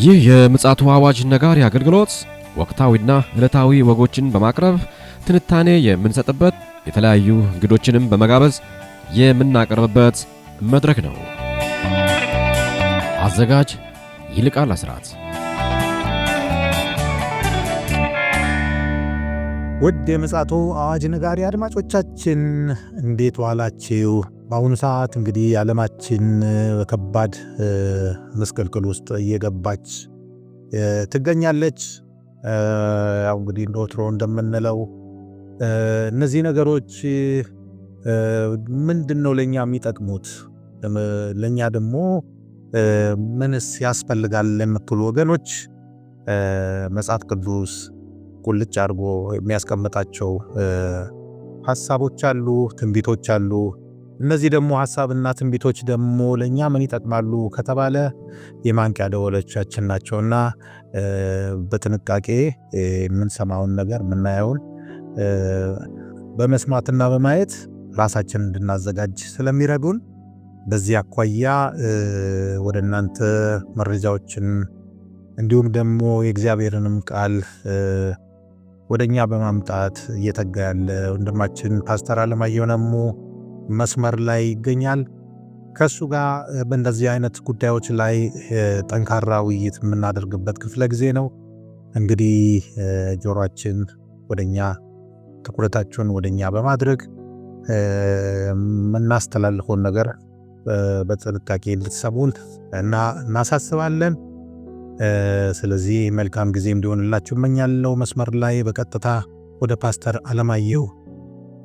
ይህ የምጽአቱ አዋጅ ነጋሪ አገልግሎት ወቅታዊና ዕለታዊ ወጎችን በማቅረብ ትንታኔ የምንሰጥበት የተለያዩ እንግዶችንም በመጋበዝ የምናቀርብበት መድረክ ነው። አዘጋጅ ይልቃል አስራት። ውድ የምጽአቱ አዋጅ ነጋሪ አድማጮቻችን እንዴት ዋላችሁ? በአሁኑ ሰዓት እንግዲህ ዓለማችን ከባድ መስቀልቅል ውስጥ እየገባች ትገኛለች። ያው እንግዲህ እንደወትሮ እንደምንለው እነዚህ ነገሮች ምንድነው ለኛ የሚጠቅሙት? ለኛ ደግሞ ምንስ ያስፈልጋል ለምትሉ ወገኖች መጽሐፍ ቅዱስ ቁልጭ አድርጎ የሚያስቀምጣቸው ሐሳቦች አሉ፣ ትንቢቶች አሉ። እነዚህ ደግሞ ሐሳብና ትንቢቶች ደግሞ ለኛ ምን ይጠቅማሉ ከተባለ የማንቂያ ደወሎቻችን ናቸውና በጥንቃቄ የምንሰማውን ነገር የምናየውን በመስማትና በማየት ራሳችንን እንድናዘጋጅ ስለሚረዱን በዚህ አኳያ ወደ እናንተ መረጃዎችን እንዲሁም ደግሞ የእግዚአብሔርንም ቃል ወደኛ በማምጣት እየተጋ ያለ ወንድማችን ፓስተር አለማየሁ ነሙ መስመር ላይ ይገኛል። ከሱ ጋር በእንደዚህ አይነት ጉዳዮች ላይ ጠንካራ ውይይት የምናደርግበት ክፍለ ጊዜ ነው። እንግዲህ ጆሮአችን ወደኛ ትኩረታችሁን ወደኛ በማድረግ የምናስተላልፈውን ነገር በጥንቃቄ እንድትሰሙን እናሳስባለን። ስለዚህ መልካም ጊዜ እንዲሆንላችሁ እመኛለሁ። መስመር ላይ በቀጥታ ወደ ፓስተር አለማየሁ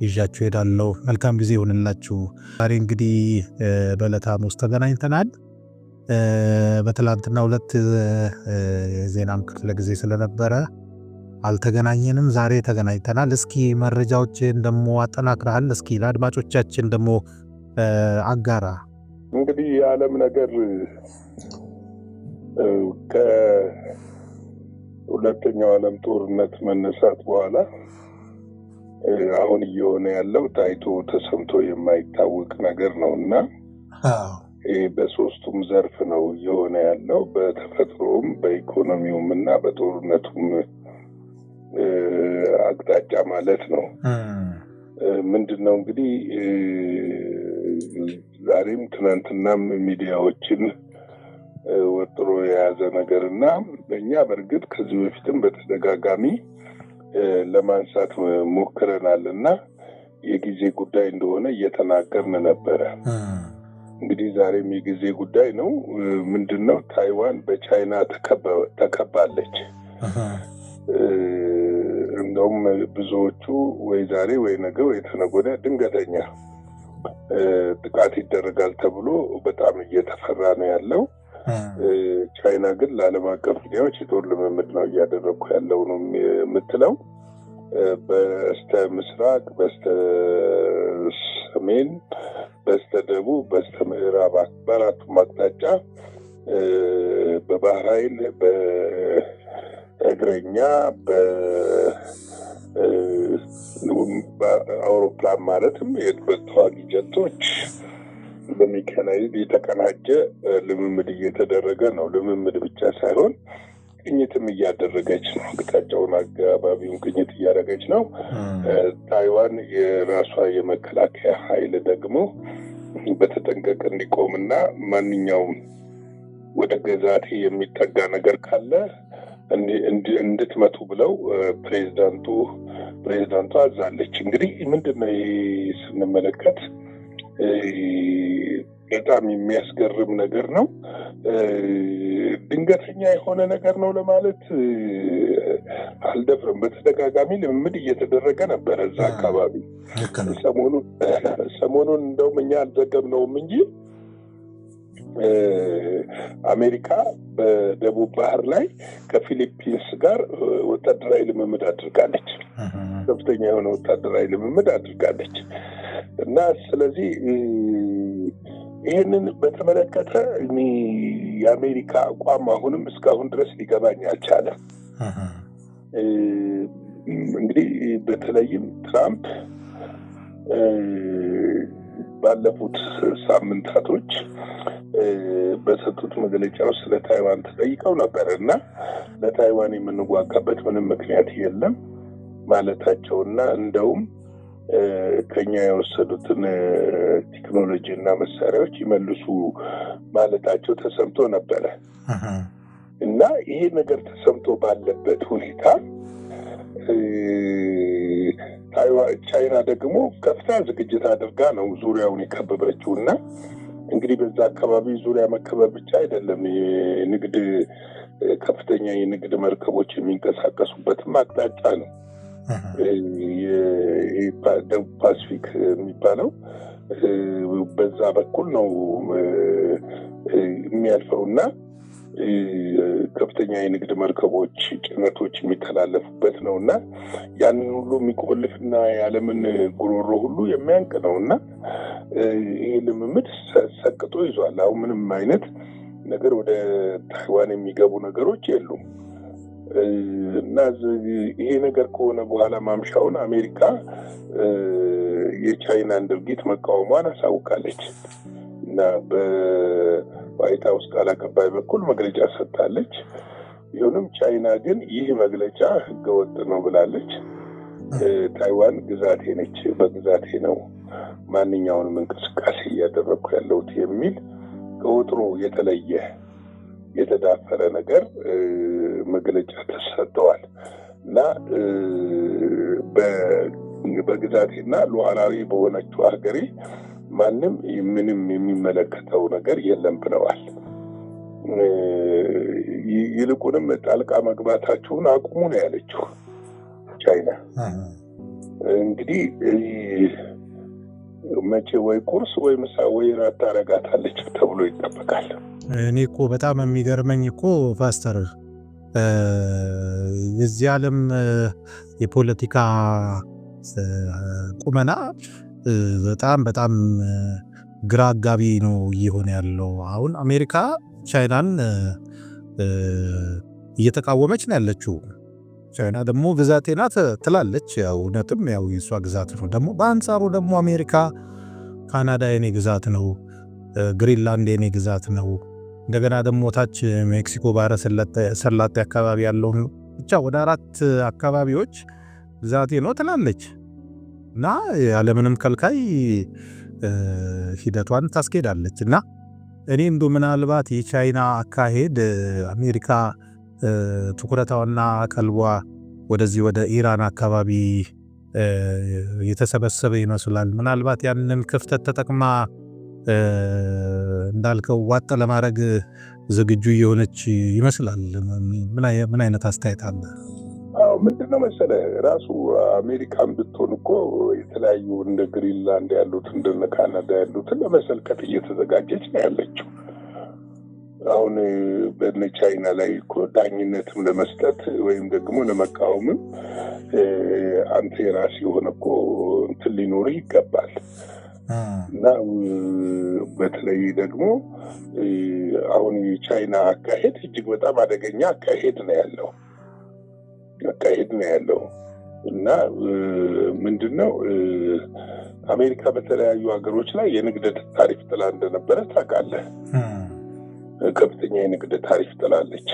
ይዣችሁ ሄዳለሁ። መልካም ጊዜ ይሆንላችሁ። ዛሬ እንግዲህ በዕለተ ሐሙስ ተገናኝተናል። በትላንትና ሁለት ዜናም ክፍለ ጊዜ ስለነበረ አልተገናኘንም። ዛሬ ተገናኝተናል። እስኪ መረጃዎችን ደግሞ አጠናክረሃል። እስኪ ለአድማጮቻችን ደግሞ አጋራ። እንግዲህ የዓለም ነገር ከሁለተኛው ዓለም ጦርነት መነሳት በኋላ አሁን እየሆነ ያለው ታይቶ ተሰምቶ የማይታወቅ ነገር ነውና በሶስቱም ዘርፍ ነው እየሆነ ያለው፣ በተፈጥሮም በኢኮኖሚውም እና በጦርነቱም አቅጣጫ ማለት ነው። ምንድነው እንግዲህ ዛሬም ትናንትናም ሚዲያዎችን ወጥሮ የያዘ ነገርና በእኛ በእርግጥ ከዚህ በፊትም በተደጋጋሚ ለማንሳት ሞክረናልና የጊዜ ጉዳይ እንደሆነ እየተናገርን ነበረ። እንግዲህ ዛሬም የጊዜ ጉዳይ ነው። ምንድነው ታይዋን በቻይና ተከባለች። እንደውም ብዙዎቹ ወይ ዛሬ ወይ ነገ ወይ ተነገ ወዲያ ድንገተኛ ጥቃት ይደረጋል ተብሎ በጣም እየተፈራ ነው ያለው። ቻይና ግን ለዓለም አቀፍ ሚዲያዎች የጦር ልምምድ ነው እያደረኩ ያለው ነው የምትለው። በስተ ምስራቅ፣ በስተ ሰሜን፣ በስተ ደቡብ፣ በስተ ምዕራብ በአራቱም አቅጣጫ በባህር ኃይል፣ በእግረኛ፣ በአውሮፕላን ማለትም ተዋጊ ጀቶች በሚካናይዝ የተቀናጀ ልምምድ እየተደረገ ነው። ልምምድ ብቻ ሳይሆን ቅኝትም እያደረገች ነው። አቅጣጫውን አካባቢውን ቅኝት እያደረገች ነው። ታይዋን የራሷ የመከላከያ ኃይል ደግሞ በተጠንቀቅ እንዲቆምና ማንኛውም ወደ ግዛቴ የሚጠጋ ነገር ካለ እንድትመቱ ብለው ፕሬዚዳንቱ አዛለች። እንግዲህ ምንድነው ስንመለከት በጣም የሚያስገርም ነገር ነው። ድንገተኛ የሆነ ነገር ነው ለማለት አልደፍርም። በተደጋጋሚ ልምምድ እየተደረገ ነበረ እዛ አካባቢ። ሰሞኑን እንደውም እኛ አልዘገብነውም እንጂ አሜሪካ በደቡብ ባህር ላይ ከፊሊፒንስ ጋር ወታደራዊ ልምምድ አድርጋለች። ከፍተኛ የሆነ ወታደራዊ ልምምድ አድርጋለች እና ስለዚህ ይህንን በተመለከተ የአሜሪካ አቋም አሁንም እስካሁን ድረስ ሊገባኝ አልቻለም። እንግዲህ በተለይም ትራምፕ ባለፉት ሳምንታቶች በሰጡት መግለጫ ውስጥ ለታይዋን ተጠይቀው ነበር እና ለታይዋን የምንዋጋበት ምንም ምክንያት የለም ማለታቸውና እንደውም ከኛ የወሰዱትን ቴክኖሎጂ እና መሳሪያዎች ይመልሱ ማለታቸው ተሰምቶ ነበረ እና ይሄ ነገር ተሰምቶ ባለበት ሁኔታ ቻይና ደግሞ ከፍተኛ ዝግጅት አድርጋ ነው ዙሪያውን የከበበችው እና እንግዲህ በዛ አካባቢ ዙሪያ መከበብ ብቻ አይደለም የንግድ ከፍተኛ የንግድ መርከቦች የሚንቀሳቀሱበትም አቅጣጫ ነው። የደቡብ ፓሲፊክ የሚባለው በዛ በኩል ነው የሚያልፈውና ከፍተኛ የንግድ መርከቦች ጭነቶች የሚተላለፉበት ነውና ያንን ሁሉ የሚቆልፍና የዓለምን ጉሮሮ ሁሉ የሚያንቅ ነውና ይሄ ልምምድ ሰቅጦ ይዟል። አሁን ምንም አይነት ነገር ወደ ታይዋን የሚገቡ ነገሮች የሉም እና ይሄ ነገር ከሆነ በኋላ ማምሻውን አሜሪካ የቻይናን ድርጊት መቃወሟን አሳውቃለች እና በዋይት ሃውስ ቃል አቀባይ በኩል መግለጫ ሰጥታለች። ይሁንም ቻይና ግን ይህ መግለጫ ህገወጥ ነው ብላለች። ታይዋን ግዛቴ ነች፣ በግዛቴ ነው ማንኛውንም እንቅስቃሴ እያደረግኩ ያለሁት የሚል ከወትሮ የተለየ የተዳፈረ ነገር መግለጫ ተሰጥተዋል እና በግዛቴና ሉዓላዊ በሆነችው ሀገሬ ማንም ምንም የሚመለከተው ነገር የለም ብለዋል። ይልቁንም ጣልቃ መግባታችሁን አቁሙ ነው ያለችው ቻይና። እንግዲህ መቼ ወይ ቁርስ ወይ ምሳ ወይ ራት ታረጋታለች ተብሎ ይጠበቃል። እኔ እኮ በጣም የሚገርመኝ እኮ ፓስተር የዚህ ዓለም የፖለቲካ ቁመና በጣም በጣም ግራ አጋቢ ነው እየሆነ ያለው። አሁን አሜሪካ ቻይናን እየተቃወመች ነው ያለችው። ቻይና ደግሞ ግዛቴ ናት ትላለች። ያው እውነትም ያው የሷ ግዛት ነው። ደግሞ በአንጻሩ ደግሞ አሜሪካ ካናዳ የኔ ግዛት ነው፣ ግሪንላንድ የኔ ግዛት ነው፣ እንደገና ደግሞ ታች ሜክሲኮ ባህረ ሰላጤ አካባቢ ያለው ብቻ ወደ 4 አካባቢዎች ግዛቴ ነው ትላለች እና ያለምንም ከልካይ ሂደቷን ታስኬዳለች። እና እኔ እንዶ ምናልባት የቻይና አካሄድ አሜሪካ ትኩረታውና ቀልቧ ወደዚህ ወደ ኢራን አካባቢ የተሰበሰበ ይመስላል። ምናልባት ያንን ክፍተት ተጠቅማ እንዳልከው ዋጥ ለማድረግ ዝግጁ የሆነች ይመስላል። ምን አይነት አስተያየት አለ? ምንድነው መሰለህ ራሱ አሜሪካን ብትሆን እኮ የተለያዩ እንደ ግሪንላንድ ያሉት እንደ ካናዳ ያሉትን ለመሰልቀጥ እየተዘጋጀች ነው ያለችው። አሁን በነ ቻይና ላይ እኮ ዳኝነትም ለመስጠት ወይም ደግሞ ለመቃወምም አንተ የራስህ የሆነ እኮ እንትን ሊኖርህ ይገባል። እና በተለይ ደግሞ አሁን የቻይና አካሄድ እጅግ በጣም አደገኛ አካሄድ ነው ያለው እና ምንድነው አሜሪካ በተለያዩ ሀገሮች ላይ የንግድ ታሪፍ ጥላ እንደነበረ ታውቃለህ። ከፍተኛ የንግድ ታሪፍ ጥላለች።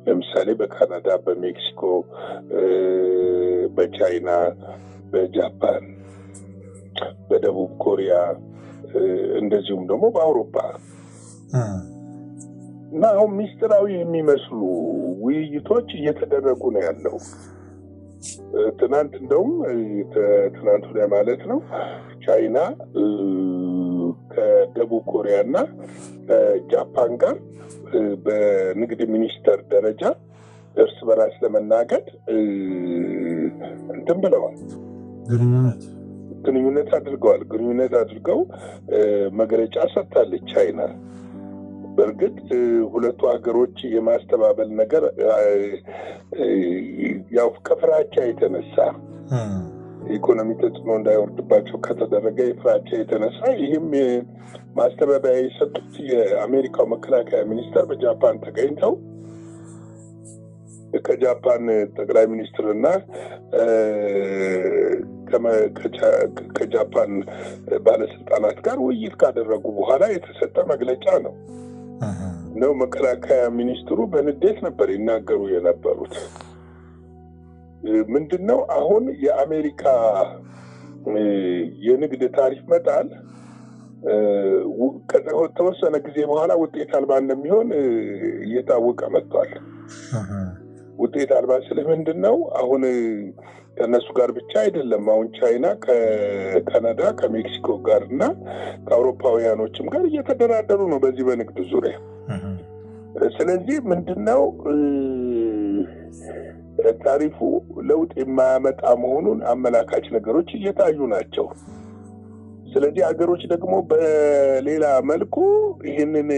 ለምሳሌ በካናዳ፣ በሜክሲኮ፣ በቻይና፣ በጃፓን፣ በደቡብ ኮሪያ እንደዚሁም ደግሞ በአውሮፓ እና አሁን ሚስጥራዊ የሚመስሉ ውይይቶች እየተደረጉ ነው ያለው። ትናንት እንደውም ትናንት ወዲያ ማለት ነው ቻይና ከደቡብ ኮሪያ እና ከጃፓን ጋር በንግድ ሚኒስተር ደረጃ እርስ በራስ ለመናገድ እንትን ብለዋል፣ ግንኙነት አድርገው መግለጫ ሰጥታለች ቻይና። በእርግጥ ሁለቱ ሀገሮች የማስተባበል ነገር ያው ከፍራቻ የተነሳ ኢኮኖሚ ተጽዕኖ እንዳይወርድባቸው ከተደረገ የፍራቻ የተነሳ ይህም ማስተባበያ የሰጡት የአሜሪካው መከላከያ ሚኒስተር በጃፓን ተገኝተው ከጃፓን ጠቅላይ ሚኒስትርና ከጃፓን ባለስልጣናት ጋር ውይይት ካደረጉ በኋላ የተሰጠ መግለጫ ነው። ነው መከላከያ ሚኒስትሩ በንዴት ነበር ይናገሩ የነበሩት። ምንድነው አሁን የአሜሪካ የንግድ ታሪፍ መጣል ከተወሰነ ጊዜ በኋላ ውጤት አልባ እንደሚሆን እየታወቀ መጥቷል። ውጤት አልባ ስለምንድነው አሁን ከነሱ ጋር ብቻ አይደለም። አሁን ቻይና ከካናዳ ከሜክሲኮ ጋር እና ከአውሮፓውያኖችም ጋር እየተደራደሩ ነው በዚህ በንግድ ዙሪያ። ስለዚህ ምንድነው ታሪፉ ለውጥ የማያመጣ መሆኑን አመላካች ነገሮች እየታዩ ናቸው። ስለዚህ ሀገሮች ደግሞ በሌላ መልኩ ይህንን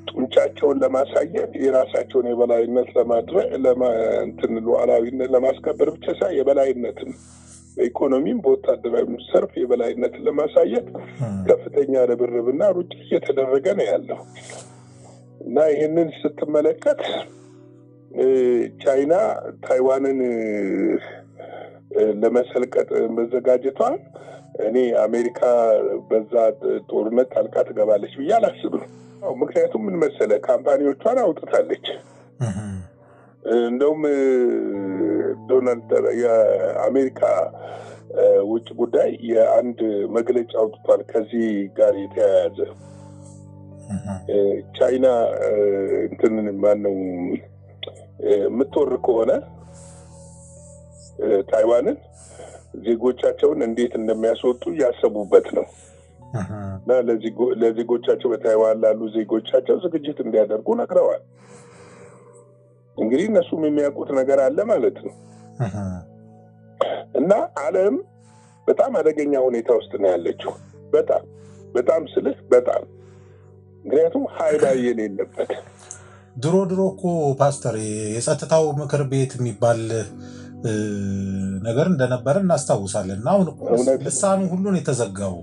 ጡንቻቸውን ለማሳየት የራሳቸውን የበላይነት ሉዓላዊነት ለማስከበር ብቻ ሳይሆን የበላይነትን በኢኮኖሚም በወታደራዊ ዘርፍ የበላይነትን ለማሳየት ከፍተኛ ርብርብና ሩጫ እየተደረገ ነው ያለው እና ይህንን ስትመለከት ቻይና ታይዋንን ለመሰልቀጥ መዘጋጀቷን እኔ አሜሪካ በዛ ጦርነት ጣልቃ ትገባለች ብዬ አላስብም። ምክንያቱም ምን መሰለ ካምፓኒዎቿን አውጥታለች። እንደውም ዶናልድ የአሜሪካ ውጭ ጉዳይ የአንድ መግለጫ አውጥቷል ከዚህ ጋር የተያያዘ ቻይና እንትንን ማነው የምትወር ከሆነ ታይዋንን ዜጎቻቸውን እንዴት እንደሚያስወጡ ያሰቡበት ነው እና ለዜጎቻቸው በታይዋን ላሉ ዜጎቻቸው ዝግጅት እንዲያደርጉ ነግረዋል። እንግዲህ እነሱም የሚያውቁት ነገር አለ ማለት ነው እና ዓለም በጣም አደገኛ ሁኔታ ውስጥ ነው ያለችው። በጣም ስልህ በጣም ምክንያቱም ኃይል የሌለበት ድሮ እኮ ፓስተር የጸጥታው ምክር ቤት የሚባል ነገር እንደነበረ እናስታውሳለን እና አሁን ልሳኑ ሁሉን የተዘጋው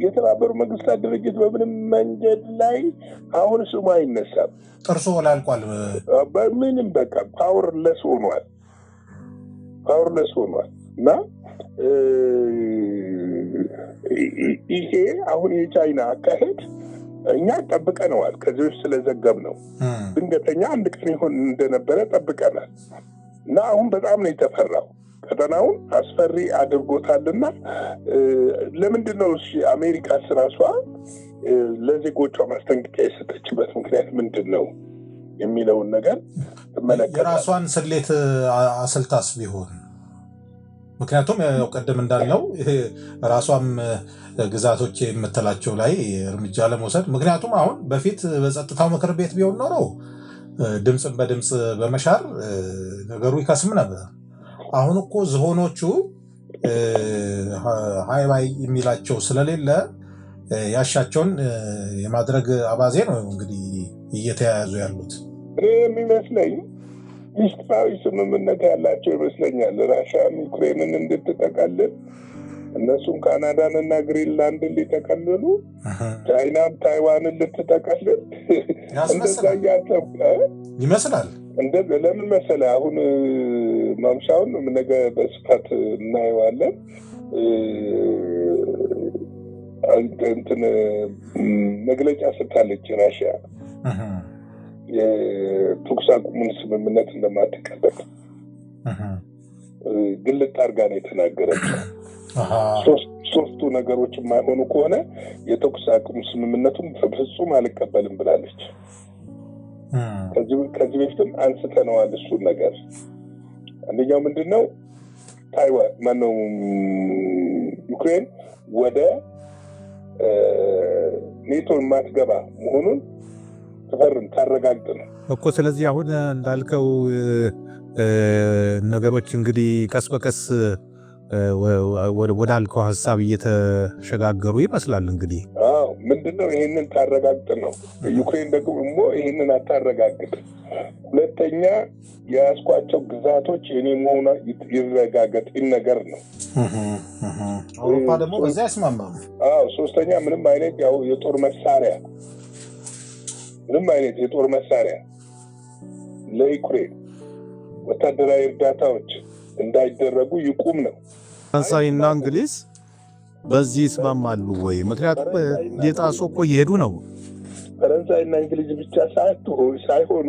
የተባበሩ መንግስታት ድርጅት በምንም መንገድ ላይ አሁን ስሙ አይነሳም። ጥርሶ ወላልቋል። በምንም በቃ ፓወርለስ ሆኗል እና ይሄ አሁን የቻይና አካሄድ እኛ ጠብቀነዋል። ከዚህ ስለዘገብ ነው ድንገተኛ አንድ ቀን ይሆን እንደነበረ ጠብቀናል እና አሁን በጣም ነው የተፈራው። ቀጠናውን አስፈሪ አድርጎታልና ለምንድነው አሜሪካ ራሷ ለዜጎቿ ማስጠንቀቂያ የሰጠችበት ምክንያት ምንድነው የሚለውን ነገር ተመለከተ። የራሷን ስሌት አስልታስ ቢሆን ምክንያቱም ያው ቀደም እንዳልነው ራሷም ግዛቶች የምትላቸው ላይ እርምጃ ለመውሰድ ምክንያቱም አሁን በፊት በጸጥታው ምክር ቤት ቢሆን ኖሮ ድምጽን በድምጽ በመሻር ነገሩ ይከስም ነበር። አሁን እኮ ዝሆኖቹ ሃይባይ የሚላቸው ስለሌለ ያሻቸውን የማድረግ አባዜ ነው እንግዲህ እየተያያዙ ያሉት። የሚመስለኝ ሚስጥራዊ ስምምነት ያላቸው ይመስለኛል። ራሽያን ዩክሬንን እንድትጠቀልል እነሱም ካናዳን እና ግሪንላንድን ሊጠቀልሉ ቻይናም ታይዋንን ልትጠቀልል እንደዛ እያሰብኩ ይመስላል። ለምን መሰለህ አሁን ማምሻውን ነገ በስፋት እናየዋለን። እንትን መግለጫ ሰጥታለች ራሽያ የተኩስ አቁሙን ስምምነት እንደማትቀበል ግልጥ አድርጋ ነው የተናገረችው። ሶስቱ ነገሮች የማይሆኑ ከሆነ የተኩስ አቁም ስምምነቱን በፍጹም አልቀበልም ብላለች። ከዚህ በፊትም አንስተነዋል እሱን ነገር። አንደኛው ምንድነው ታይዋን ማነው ዩክሬን ወደ ኔቶ ማትገባ መሆኑን ታረጋግጥ ነው እኮ። ስለዚህ አሁን እንዳልከው ነገሮች እንግዲህ ቀስ በቀስ ወዳልከው ሐሳብ እየተሸጋገሩ ይመስላል። እንግዲህ ምንድነው ይሄንን ታረጋግጥ ነው። ዩክሬን ደግሞ ይሄንን አታረጋግጥ። ሁለተኛ የያዝኳቸው ግዛቶች የኔ መሆኑ ይረጋገጥ ነገር ነው። አውሮፓ ደግሞ በዛ ያስማማም። ሶስተኛ ምንም አይነት ያው የጦር መሳሪያ ለዩክሬን ወታደራዊ እርዳታዎች እንዳይደረጉ ይቁም ነው። ፈረንሳይና እንግሊዝ በዚህ ይስማማሉ ወይ? ምክንያቱም የጣሶ እኮ እየሄዱ ነው። ፈረንሳይና እንግሊዝ ብቻ ሳይሆኑ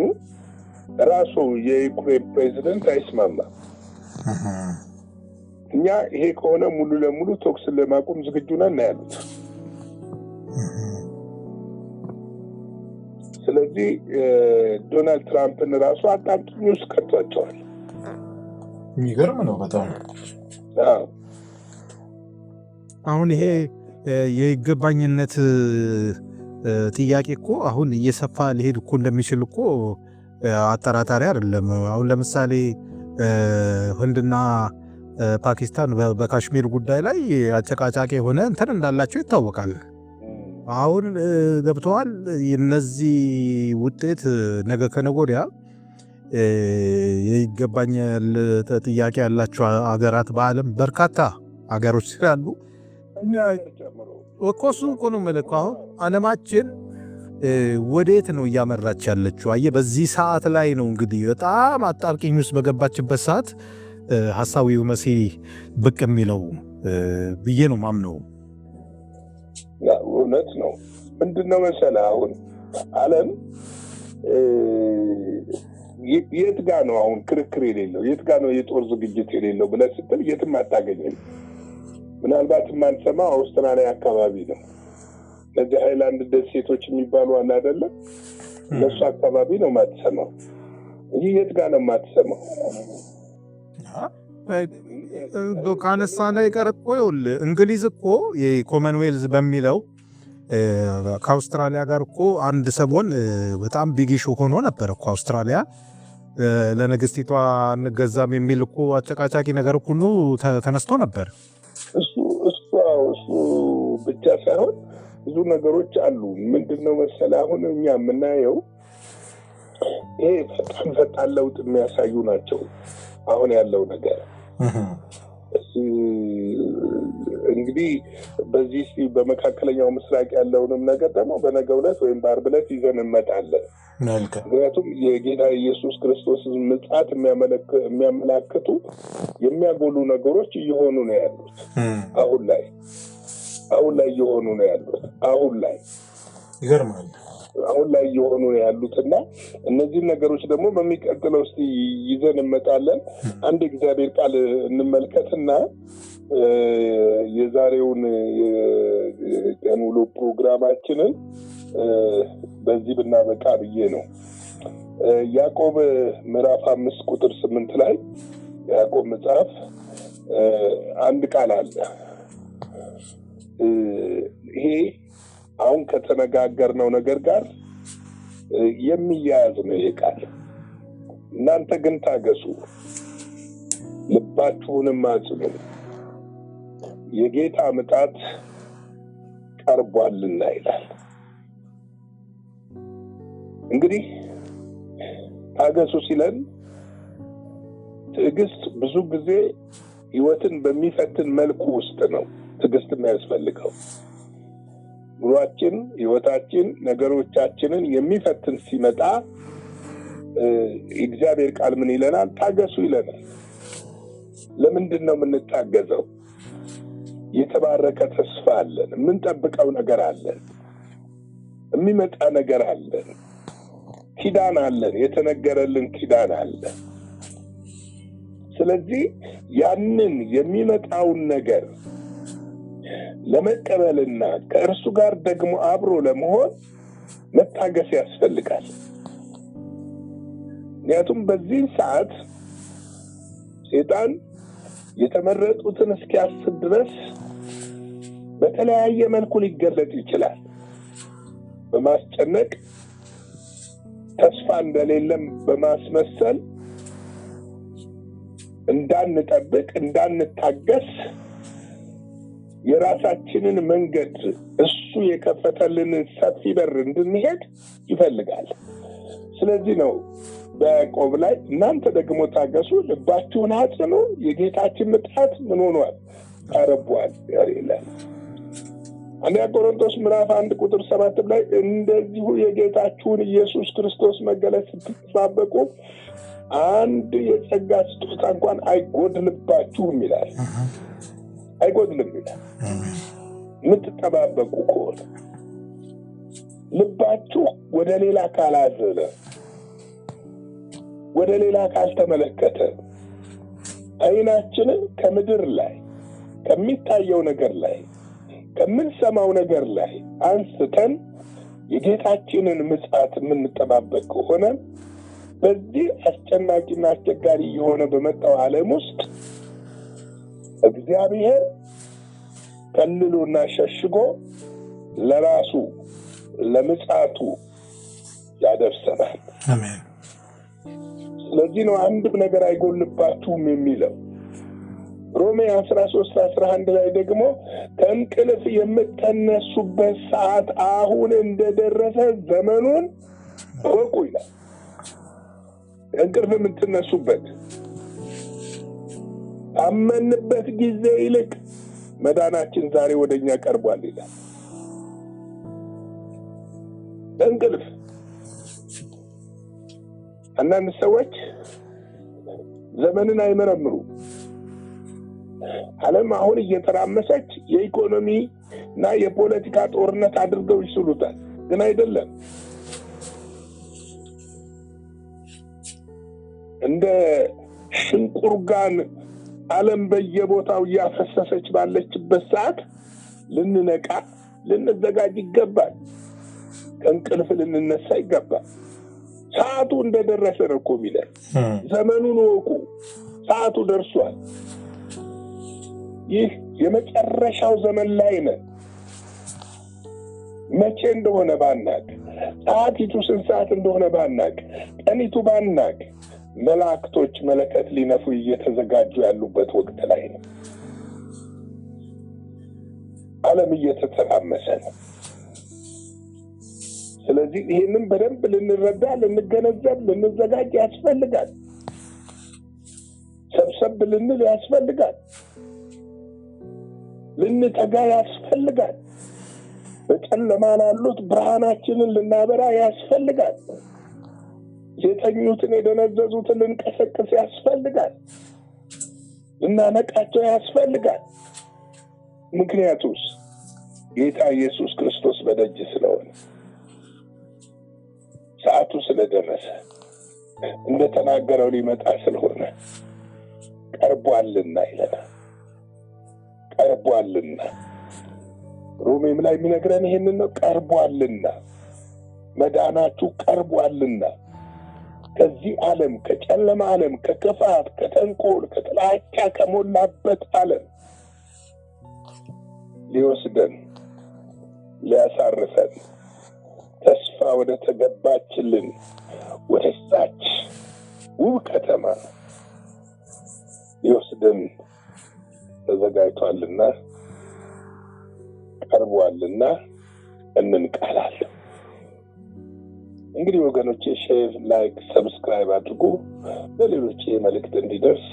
ራሱ የዩክሬን ፕሬዚደንት አይስማማም። እኛ ይሄ ከሆነ ሙሉ ለሙሉ ቶክስን ለማቆም ዝግጁ ነን ያሉት። ስለዚህ ዶናልድ ትራምፕን ራሱ አጣብቂኝ ውስጥ ከቷቸዋል። የሚገርም ነው በጣም። አሁን ይሄ የይገባኝነት ጥያቄ እኮ አሁን እየሰፋ ሊሄድ እኮ እንደሚችል እኮ አጠራጣሪ አይደለም። አሁን ለምሳሌ ህንድና ፓኪስታን በካሽሚር ጉዳይ ላይ አጨቃጫቂ የሆነ እንትን እንዳላቸው ይታወቃል። አሁን ገብተዋል። የነዚህ ውጤት ነገ ከነገ ወዲያ የይገባኛል ጥያቄ ያላቸው አገራት በዓለም በርካታ አገሮች ስላሉ ወቆሱ ቆኑ መልካው ዓለማችን ወዴት ነው እያመራች ያለችው? አየ በዚህ ሰዓት ላይ ነው እንግዲህ በጣም አጣብቂኝ ውስጥ በገባችበት ሰዓት ሐሳዊው መሲህ ብቅ የሚለው ብዬ ነው ማምነው። እውነት ነው። ምንድነው መሰለህ አሁን ዓለም የት ጋ ነው አሁን ክርክር የሌለው? የት ጋ ነው የጦር ዝግጅት የሌለው ብለህ ስትል የትም አታገኝም። ምናልባት የማንሰማው አውስትራሊያ አካባቢ ነው። እነዚህ ሃይላንድ ደሴቶች የሚባሉ አለ አይደለም? እነሱ አካባቢ ነው የማትሰማው። ይህ የት ጋ ነው የማትሰማው? ካነሳ ላይ ቀርቆ ይኸውልህ እንግሊዝ እኮ የኮመንዌልዝ በሚለው ከአውስትራሊያ ጋር እኮ አንድ ሰሞን በጣም ቢግ ኢሹ ሆኖ ነበር እኮ። አውስትራሊያ ለንግስቲቷ እንገዛም የሚል እኮ አጨቃጫቂ ነገር ሁሉ ተነስቶ ነበር። እሱ ብቻ ሳይሆን ብዙ ነገሮች አሉ። ምንድነው መሰለህ አሁን እኛ የምናየው ይሄ ፈጣን ለውጥ የሚያሳዩ ናቸው። አሁን ያለው ነገር እንግዲህ በዚህ በመካከለኛው ምስራቅ ያለውንም ነገር ደግሞ በነገው ዕለት ወይም በዓርብ ዕለት ይዘን እንመጣለን። ምክንያቱም የጌታ ኢየሱስ ክርስቶስን ምጽአት የሚያመላክቱ የሚያጎሉ ነገሮች እየሆኑ ነው ያሉት። አሁን ላይ እየሆኑ ነው ያሉት። ይገርማል። አሁን ላይ እየሆኑ ነው ያሉትና እነዚህ ነገሮች ደግሞ በሚቀጥለው እስቲ ይዘን እንመጣለን። አንድ እግዚአብሔር ቃል እንመልከትና የዛሬውን የቀን ውሎ ፕሮግራማችንን በዚህ ብናበቃ ብዬ ነው። ያዕቆብ ምዕራፍ 5 ቁጥር 8 ላይ ያዕቆብ መጽሐፍ አንድ ቃል አለ። ይሄ አሁን ከተነጋገርነው ነገር ጋር የሚያያዝ ነው ይሄ ቃል። እናንተ ግን ታገሱ፣ ልባችሁንም አጽኑ፣ የጌታ ምጣት ቀርቧልና ይላል። እንግዲህ ታገሱ ሲለን ትዕግስት ብዙ ጊዜ ህይወትን በሚፈትን መልኩ ውስጥ ነው ትዕግስት የሚያስፈልገው። ኑሯችን፣ ህይወታችን፣ ነገሮቻችንን የሚፈትን ሲመጣ እግዚአብሔር ቃል ምን ይለናል? ታገሱ ይለናል። ለምንድን ነው የምንታገዘው? የተባረከ ተስፋ አለን፣ የምንጠብቀው ነገር አለን፣ የሚመጣ ነገር አለን፣ ኪዳን አለን፣ የተነገረልን ኪዳን አለ። ስለዚህ ያንን የሚመጣውን ነገር ለመቀበልና ከእርሱ ጋር ደግሞ አብሮ ለመሆን መታገስ ያስፈልጋል። ምክንያቱም በዚህ ሰዓት ሰይጣን የተመረጡትን እስኪያስብ ድረስ በተለያየ መልኩ ሊገለጥ ይችላል። በማስጨነቅ ተስፋ እንደሌለም በማስመሰል እንዳንጠብቅ፣ እንዳንታገስ የራሳችንን መንገድ እሱ የከፈተልን ሰፊ በር እንድንሄድ ይፈልጋል። ስለዚህ ነው በያዕቆብ ላይ እናንተ ደግሞ ታገሱ፣ ልባችሁን አጽኑ፣ የጌታችን ምጽአት ምን ሆኗል? ቀርቧል ይላል። አንደኛ ቆሮንቶስ ምዕራፍ 1 ቁጥር 7 ላይ እንደዚሁ የጌታችሁን ኢየሱስ ክርስቶስ መገለጥ ስትጠባበቁ አንድ የጸጋ ስጦታ እንኳን አይጎድልባችሁም ይላል። አይጎድልም ይላል። የምትጠባበቁ ከሆነ ልባችሁ ወደ ሌላ ካላዘነ፣ ወደ ሌላ ካልተመለከተ፣ አይናችንን ከምድር ላይ ከሚታየው ነገር ላይ ከምንሰማው ነገር ላይ አንስተን የጌታችንን ምጽአት የምንጠባበቅ ከሆነ በዚህ አስጨናቂና አስቸጋሪ የሆነ በመጣው ዓለም ውስጥ እግዚአብሔር ከልሎና ሸሽጎ ለራሱ ለምጽአቱ ያደርሰናል። አሜን። ስለዚህ ነው አንድም ነገር አይጎልባችሁም የሚለው። ሮሜ 13:11 ላይ ደግሞ ከእንቅልፍ የምትነሱበት ሰዓት አሁን እንደደረሰ ዘመኑን እወቁ ይላል። ከእንቅልፍ የምትነሱበት አመንበት ጊዜ ይልቅ መዳናችን ዛሬ ወደኛ ቀርቧል ይላል። እንቅልፍ አንዳንድ ሰዎች ዘመንን አይመረምሩ። ዓለም አሁን እየተራመሰች የኢኮኖሚ እና የፖለቲካ ጦርነት አድርገው ይስሉታል፣ ግን አይደለም። እንደ ሽንቁርጋን ዓለም በየቦታው እያፈሰሰች ባለችበት ሰዓት ልንነቃ ልንዘጋጅ ይገባል። ከእንቅልፍ ልንነሳ ይገባል። ሰዓቱ እንደደረሰ ነው እኮ የሚለን። ዘመኑን ወቁ፣ ሰዓቱ ደርሷል። ይህ የመጨረሻው ዘመን ላይ ነን። መቼ እንደሆነ ባናቅ፣ ሰዓቲቱ ስንት ሰዓት እንደሆነ ባናቅ፣ ቀኒቱ ባናቅ፣ መላእክቶች መለከት ሊነፉ እየተዘጋጁ ያሉበት ወቅት ላይ ነው። ዓለም እየተተራመሰ ነው። ስለዚህ ይህንን በደንብ ልንረዳ፣ ልንገነዘብ፣ ልንዘጋጅ ያስፈልጋል። ሰብሰብ ልንል ያስፈልጋል። ልንተጋ ያስፈልጋል። በጨለማ ላሉት ብርሃናችንን ልናበራ ያስፈልጋል። የተኙትን የደነዘዙትን ልንቀሰቅስ ያስፈልጋል። ልናነቃቸው ያስፈልጋል። ምክንያቱስ ጌታ ኢየሱስ ክርስቶስ በደጅ ስለሆነ፣ ሰዓቱ ስለደረሰ፣ እንደተናገረው ሊመጣ ስለሆነ ቀርቧልና ይለናል። ቀርቧልና ሮሜም ላይ የሚነግረን ይሄንን ነው። ቀርቧልና፣ መዳናችሁ ቀርቧልና። ከዚህ ዓለም ከጨለማ ዓለም ከክፋት ከተንኮል ከጥላቻ ከሞላበት ዓለም ሊወስደን ሊያሳርፈን ተስፋ ወደ ተገባችልን ወደዛች ውብ ከተማ ሊወስደን ተዘጋጅቷልና ቀርቧልና እንንቃላለን። እንግዲህ ወገኖቼ ሼር፣ ላይክ፣ ሰብስክራይብ አድርጉ። ለሌሎች መልእክት እንዲደርስ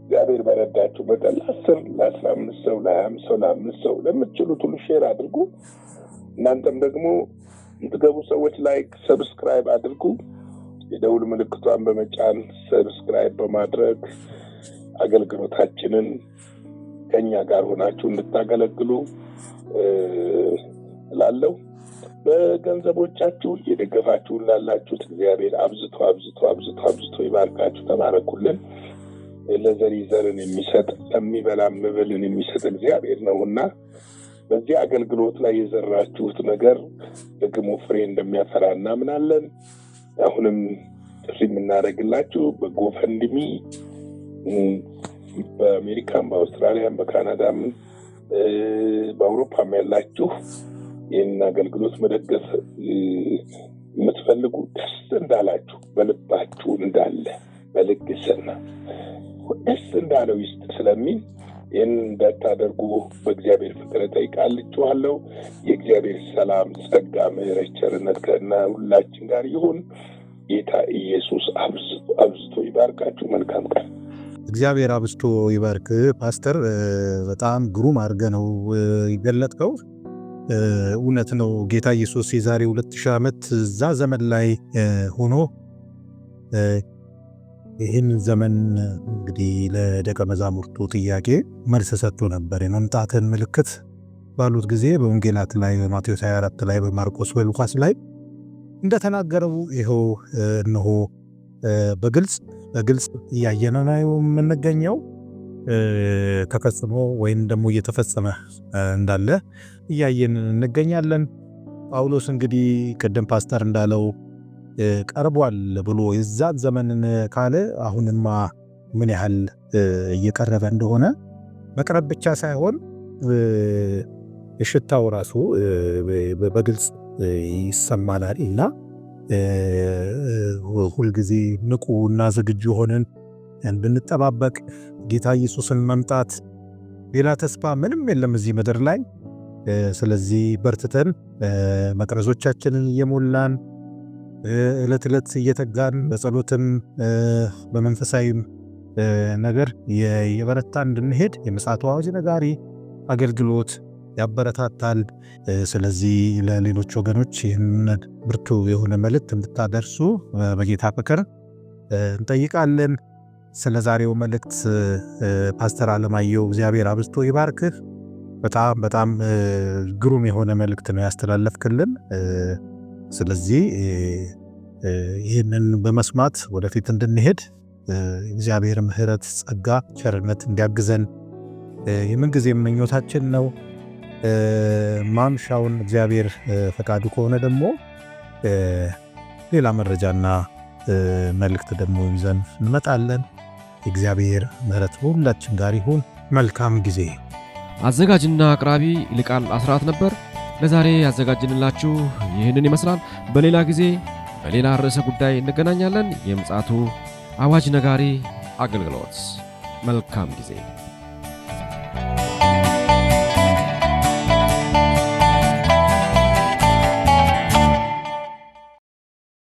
እግዚአብሔር በረዳችሁ መጠን ለ10 ለ15 ሰው ለ20 ሰው ለ5 ሰው ለምትችሉት ሁሉ ሼር አድርጉ። እናንተም ደግሞ የምትገቡ ሰዎች ላይክ፣ ሰብስክራይብ አድርጉ። የደውል ምልክቷን በመጫን ሰብስክራይብ በማድረግ አገልግሎታችንን ከኛ ጋር ሆናችሁ እንድታገለግሉ እላለሁ። በገንዘቦቻችሁ እየደገፋችሁ ላላችሁት እግዚአብሔር አብዝቶ አብዝቶ አብዝቶ አብዝቶ ይባርካችሁ። ተባረኩልን። ለዘሪ ዘርን የሚሰጥ ለሚበላ መብልን የሚሰጥ እግዚአብሔር ነውና በዚህ አገልግሎት ላይ የዘራችሁት ነገር ደግሞ ፍሬ እንደሚያፈራ እናምናለን። አሁንም ጥሪ የምናደርግላችሁ በጎፈንድሚ በአሜሪካም በአውስትራሊያም በካናዳም በአውሮፓም ያላችሁ ይህን አገልግሎት መደገፍ የምትፈልጉ ደስ እንዳላችሁ በልባችሁ እንዳለ በልግስና ደስ እንዳለው ይስጥ ስለሚል ይህን እንዳታደርጉ በእግዚአብሔር ፍቅር እጠይቃችኋለሁ። የእግዚአብሔር ሰላም፣ ጸጋ፣ ምሕረት፣ ቸርነት ከእና ሁላችን ጋር ይሁን። ጌታ ኢየሱስ አብዝቶ ይባርካችሁ። መልካም ቀን። እግዚአብሔር አብዝቶ ይባርክ። ፓስተር በጣም ግሩም አድርገህ ነው የገለጥከው። እውነት ነው። ጌታ ኢየሱስ የዛሬ 2000 ዓመት እዛ ዘመን ላይ ሆኖ ይህን ዘመን እንግዲህ ለደቀ መዛሙርቱ ጥያቄ መልስ ሰጥቶ ነበር። የመምጣትን ምልክት ባሉት ጊዜ በወንጌላት ላይ በማቴዎስ 24 ላይ በማርቆስ በሉቃስ ላይ እንደተናገረው ይኸው እነሆ በግልጽ እያየን ነው የምንገኘው። ተፈጽሞ ወይም ደግሞ እየተፈጸመ እንዳለ እያየን እንገኛለን። ጳውሎስ እንግዲህ ቅድም ፓስተር እንዳለው ቀርቧል ብሎ የዛን ዘመንን ካለ አሁንማ ምን ያህል እየቀረበ እንደሆነ መቅረብ ብቻ ሳይሆን የሽታው ራሱ በግልጽ ይሰማናል እና ሁልጊዜ ንቁ እና ዝግጁ ሆነን እንድንጠባበቅ ጌታ ኢየሱስን መምጣት ሌላ ተስፋ ምንም የለም እዚህ ምድር ላይ። ስለዚህ በርትተን መቅረዞቻችንን እየሞላን ዕለት ዕለት እየተጋን በጸሎትም በመንፈሳዊም ነገር የበረታን እንድንሄድ የምጽአቱ አዋጅ ነጋሪ አገልግሎት ያበረታታል። ስለዚህ ለሌሎች ወገኖች ይህን ብርቱ የሆነ መልእክት እንድታደርሱ በጌታ ፍቅር እንጠይቃለን። ስለ ዛሬው መልእክት ፓስተር አለማየሁ እግዚአብሔር አብዝቶ ይባርክህ። በጣም ግሩም የሆነ መልእክት ነው ያስተላለፍክልን። ስለዚህ ይህንን በመስማት ወደፊት እንድንሄድ እግዚአብሔር ምሕረት፣ ጸጋ፣ ቸርነት እንዲያግዘን የምንጊዜም ምኞታችን ነው። ማምሻውን እግዚአብሔር ፈቃዱ ከሆነ ደግሞ ሌላ መረጃና መልእክት ደግሞ ይዘን እንመጣለን። የእግዚአብሔር ምሕረት ሁላችን ጋር ይሁን። መልካም ጊዜ። አዘጋጅና አቅራቢ ይልቃል አስራት ነበር። ለዛሬ ያዘጋጅንላችሁ ይህንን ይመስላል። በሌላ ጊዜ በሌላ ርዕሰ ጉዳይ እንገናኛለን። የምጽአቱ አዋጅ ነጋሪ አገልግሎት። መልካም ጊዜ።